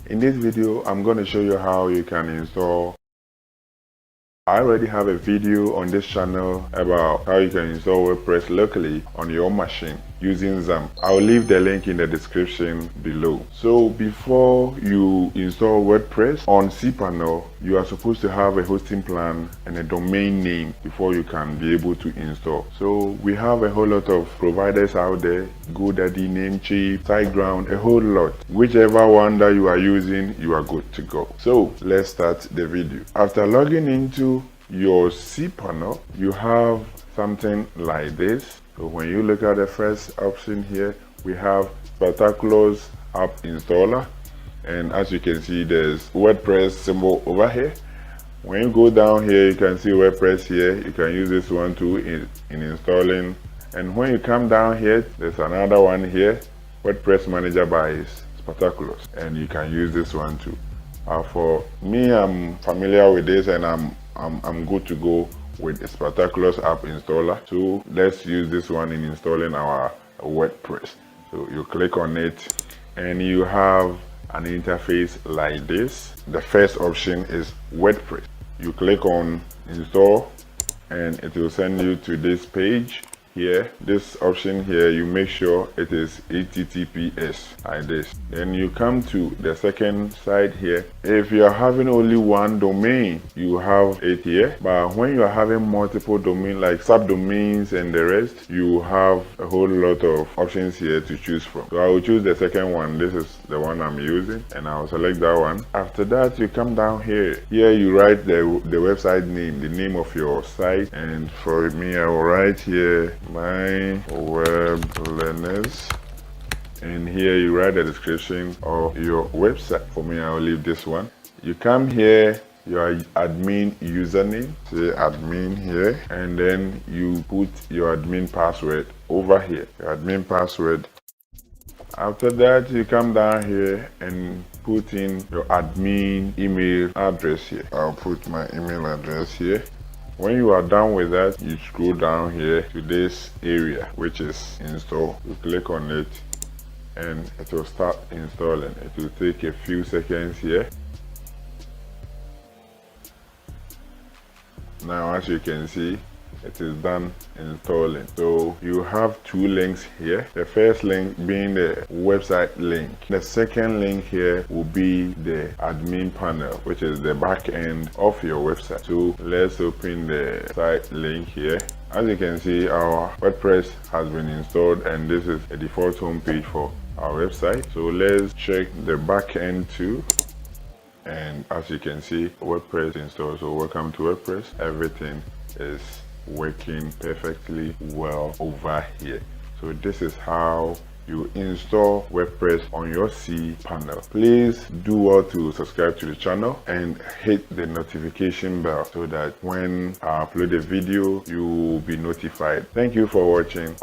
In this video, I'm going to show you how you can install. I already have a video on this channel about how you can install WordPress locally on your machine using XAMPP. I'll leave the link in the description below. So before you install WordPress on cPanel, you are supposed to have a hosting plan and a domain name before you can be able to install. So we have a whole lot of providers out there: GoDaddy, Namecheap, SiteGround, a whole lot. Whichever one that you are using, you are good to go. So let's start the video. After logging into your cPanel, you have something like this. So when you look at the first option here, we have Spartaculous app installer, and as you can see, there's WordPress symbol over here. When you go down here, you can see WordPress here. You can use this one too in installing. And when you come down here, there's another one here, WordPress Manager by Spartaculous, and you can use this one too. For me, I'm familiar with this, and I'm good to go with the Spartaculous app installer. So let's use this one in installing our WordPress. So you click on it and you have an interface like this. The first option is WordPress. You click on install and it will send you to this page here. This option here, you make sure it is HTTPS like this. Then you come to the second side here. If you are having only one domain, you have it here, but when you are having multiple domains like subdomains and the rest, you have a whole lot of options here to choose from. So I will choose the second one. This is the one I'm using, and I'll select that one. After that, you come down here. Here you write the website name, the name of your site, and for me, I will write here my web learners, and here you write the description of your website. For me, I will leave this one. You come here, your admin username, say admin here, and then you put your admin password over here, your admin password. After that, you come down here and put in your admin email address here. I'll put my email address here. When you are done with that, you scroll down here to this area, which is install. You click on it and it will start installing. It will take a few seconds here. Now, as you can see, it is done installing. So you have two links here. The first link being the website link. The second link here will be the admin panel, which is the back end of your website. So let's open the site link here. As you can see, our WordPress has been installed, and this is a default homepage for our website. So let's check the back end too. And as you can see, WordPress installed. So welcome to WordPress. Everything is working perfectly well over here. So this is how you install WordPress on your cPanel. Please do well to subscribe to the channel and hit the notification bell so that when I upload a video, you will be notified. Thank you for watching.